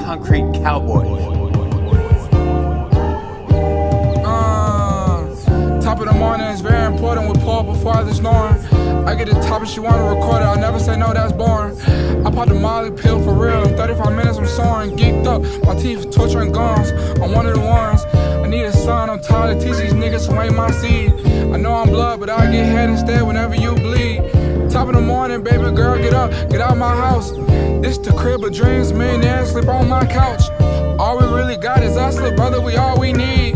concrete cowboy. Top of the morning is very important with Paul before I just snoring. I get the top and she wanna record it, I'll never say no, that's boring. I pop the Molly pill for real, in 35 minutes I'm soaring. Geeked up, my teeth torturing gums, I'm one of the ones. I need a son, I'm tired of teaching these niggas who ain't my seed. I know I'm blood, but I get head instead whenever you bleed. Top of the morning, baby girl, get up, get out my house. This the crib of dreams, millionaires sleep on my couch. All we really got is us, little brother, we all we need.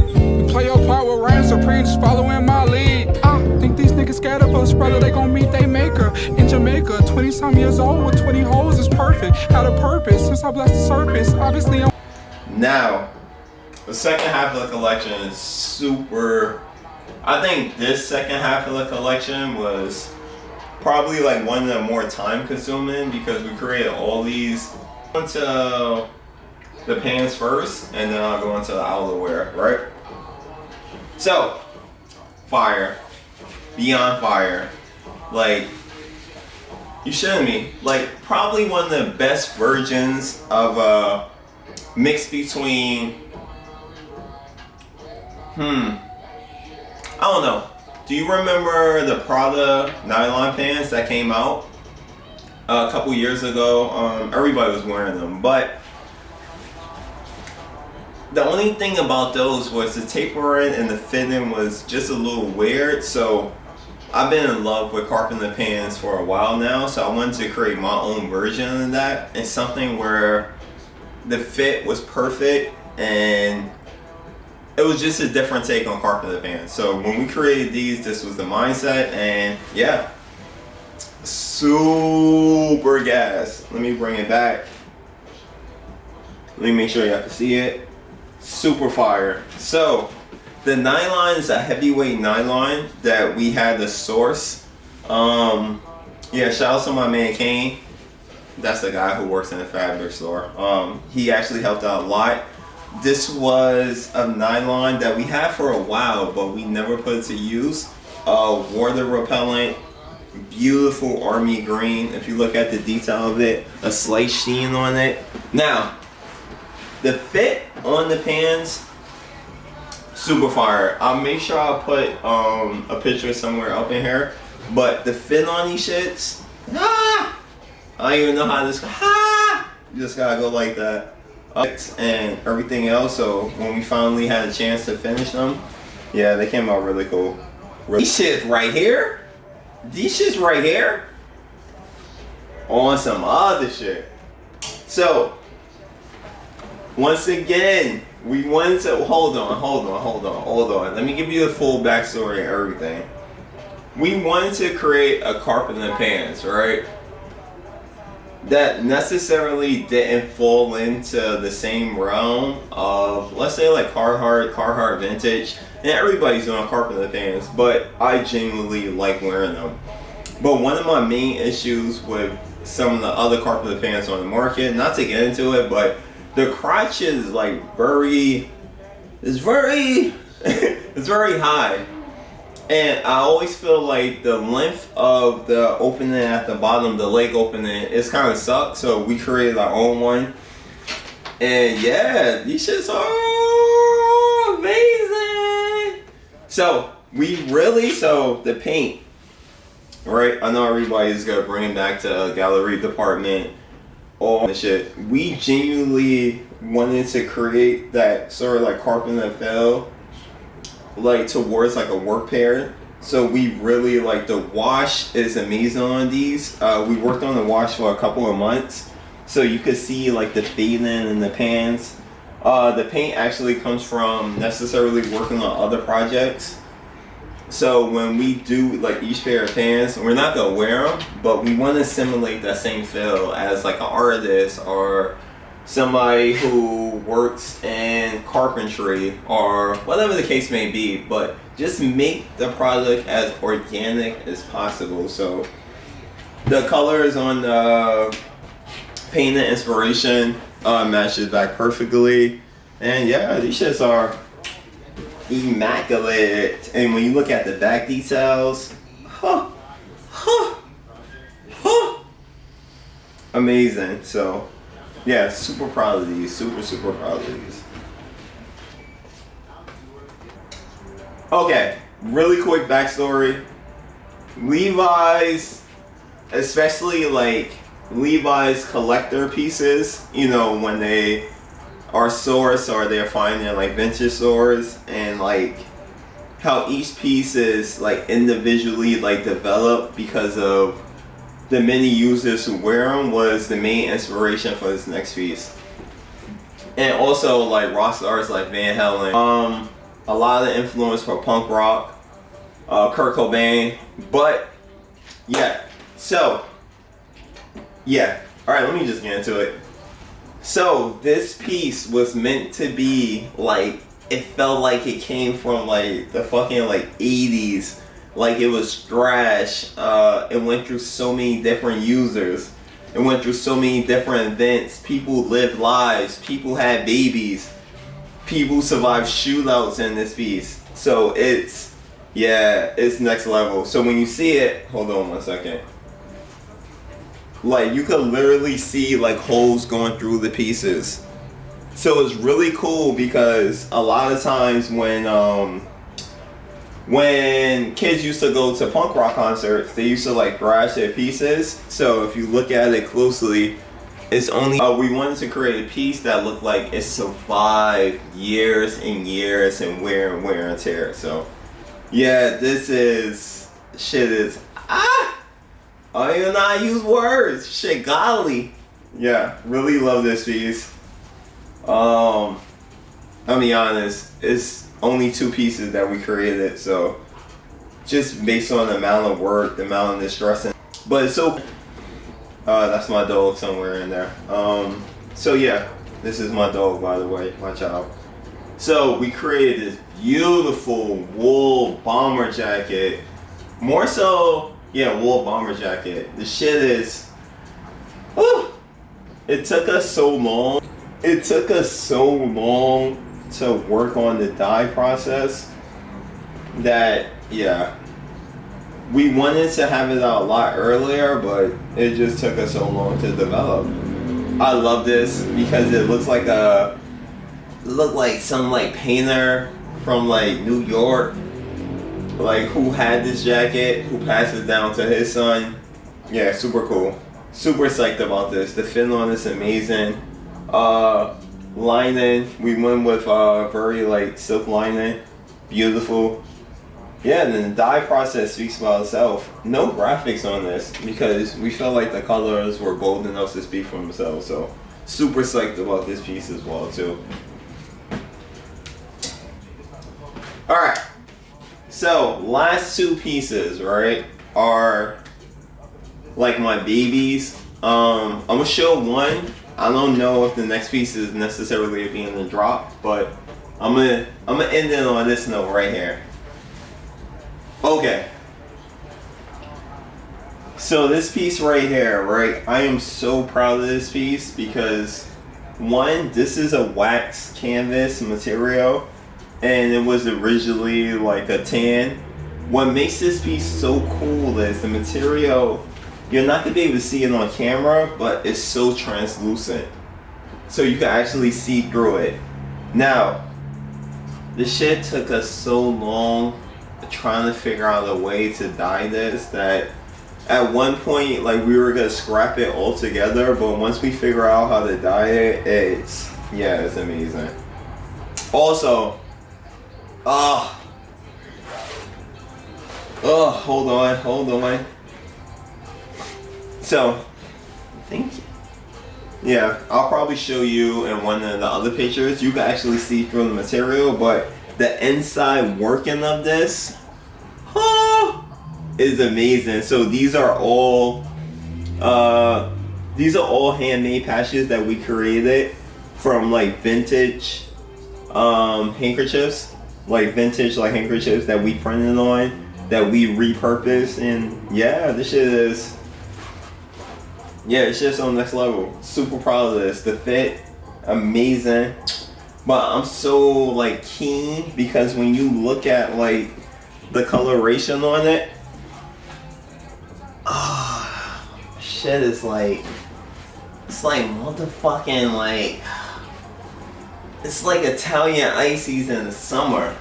Play your part with Reign Supreme, just following my lead. I think these niggas scared of us, brother, they gon' meet they maker. In Jamaica, 20-some years old with 20 hoes is perfect. Had a purpose, since I blessed the surface, obviously I'm... Now, the second half of the collection is super... I think this second half of the collection was probably like one of the more time consuming because we created all these. Into the pants first, and then I'll go into the outerwear, right? So, fire, beyond fire, like, you shouldn't be, like, probably one of the best versions of a mix between, I don't know. Do you remember the Prada nylon pants that came out a couple years ago? Everybody was wearing them, but the only thing about those was the tapering and the fitting was just a little weird. So I've been in love with carpenter pants for a while now, so I wanted to create my own version of that, and something where the fit was perfect and it was just a different take on carpenter pants. So when we created these, this was the mindset, and yeah, super gas. Let me bring it back. Let me make sure y'all can see it. Super fire. So the nylon is a heavyweight nylon that we had to source. Yeah, shout out to my man Kane. That's the guy who works in the fabric store. He actually helped out a lot. This was a nylon that we had for a while, but we never put it to use. Water repellent, beautiful army green. If you look at the detail of it, a slight sheen on it. Now, the fit on the pants, super fire. I'll make sure I'll put a picture somewhere up in here. But the fit on these shits, I don't even know how this, you just gotta go like that. And everything else, so when we finally had a chance to finish them, yeah, they came out really cool. These shits right here, on some other shit. So, once again, we wanted to, hold on. Let me give you the full backstory and everything. We wanted to create a carpenter pants, right? That necessarily didn't fall into the same realm of, let's say, like Carhartt vintage, and everybody's doing carpenter pants, but I genuinely like wearing them. But one of my main issues with some of the other carpenter pants on the market, not to get into it, but the crotch is like it's very high. And I always feel like the length of the opening at the bottom, the leg opening, it's kind of sucks. So we created our own one. And yeah, these shits are amazing. So the paint, right? I know everybody's gonna bring it back to a gallery department, all the shit. We genuinely wanted to create that sort of like carpenter feel, like towards like a work pair. So we really like, the wash is amazing on these. We worked on the wash for a couple of months, so you could see like the fading in the pants. The paint actually comes from necessarily working on other projects. So when we do like each pair of pants, we're not gonna wear them, but we want to simulate that same feel as like an artist or somebody who works in carpentry or whatever the case may be, but just make the product as organic as possible. So the colors on the paint and inspiration matches back perfectly, and yeah, these shits are immaculate. And when you look at the back details, amazing. So Yeah, super proud of these. Super proud of these. Okay, really quick backstory. Levi's, especially like Levi's collector pieces, you know, when they are sourced or they're finding like vintage stores, and like how each piece is like individually like developed because of the many users who wear them, was the main inspiration for this next piece. And also like rock stars like Van Halen, a lot of the influence for punk rock, Kurt Cobain. But yeah, so yeah, all right, let me just get into it. So this piece was meant to be like, it felt like it came from like the fucking like 80s. Like it was trash. It went through so many different users. It went through so many different events. People lived lives. People had babies. People survived shootouts in this piece. So it's, yeah, it's next level. So when you see it, hold on one second. Like you could literally see like holes going through the pieces. So it's really cool because a lot of times when kids used to go to punk rock concerts, they used to like thrash their pieces. So if you look at it closely, it's only we wanted to create a piece that looked like it survived years and years and wear and tear. So yeah, this is shit is I don't even know how to use words. Shit, golly. Yeah, really love this piece. I'll be honest, it's only 2 pieces that we created, so just based on the amount of work, the amount of distress, but it's so that's my dog somewhere in there. So yeah, this is my dog, by the way, my child. So we created this beautiful wool bomber jacket. More so, yeah, wool bomber jacket. The shit is, whew, it took us so long. It took us so long to work on the dye process that, yeah, we wanted to have it out a lot earlier, but it just took us so long to develop. I love this because it looks like some like painter from like New York, like who had this jacket, who passed it down to his son. Yeah, super cool. Super psyched about this. The fit on is amazing. Lining, we went with very like silk lining, beautiful. Yeah, and then the dye process speaks by itself. No graphics on this because we felt like the colors were bold enough to speak for themselves. So super psyched about this piece as well too. All right, so last 2 pieces, right, are like my babies. I'm gonna show one. I don't know if the next piece is necessarily being a drop, but I'm gonna end it on this note right here. Okay. So this piece right here, right? I am so proud of this piece because one, this is a wax canvas material, and it was originally like a tan. What makes this piece so cool is the material. You're not gonna be able to see it on camera, but it's so translucent. So you can actually see through it. Now, the shit took us so long trying to figure out a way to dye this that at one point, like, we were gonna scrap it all together, but once we figure out how to dye it, it's amazing. Also, hold on. So, thank you. Yeah, I'll probably show you in one of the other pictures. You can actually see through the material, but the inside working of this is amazing. So these are all handmade patches that we created from like vintage handkerchiefs, like vintage like handkerchiefs that we printed on, that we repurposed, and yeah, this shit is. Yeah, it's just on the next level. Super proud of this. The fit, amazing. But I'm so like keen because when you look at like the coloration on it, shit is like, It's like motherfucking like, it's like Italian ices in the summer.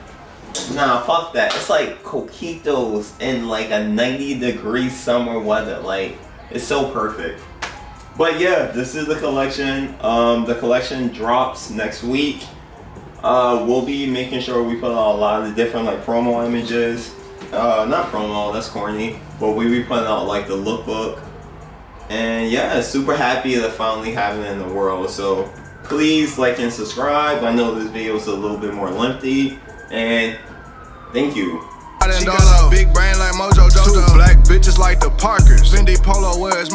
Nah, fuck that. It's like coquitos in like a 90-degree summer weather. Like, it's so perfect. But yeah, this is the collection. The collection drops next week. We'll be making sure we put out a lot of different like promo images. Not promo, that's corny. But we be putting out like the lookbook. And yeah, super happy to finally have it in the world. So please like and subscribe. I know this video is a little bit more lengthy. And thank you. She got a big brain like Mojo Jojo. 2 black bitches like the Parkers. Fendi Polo wears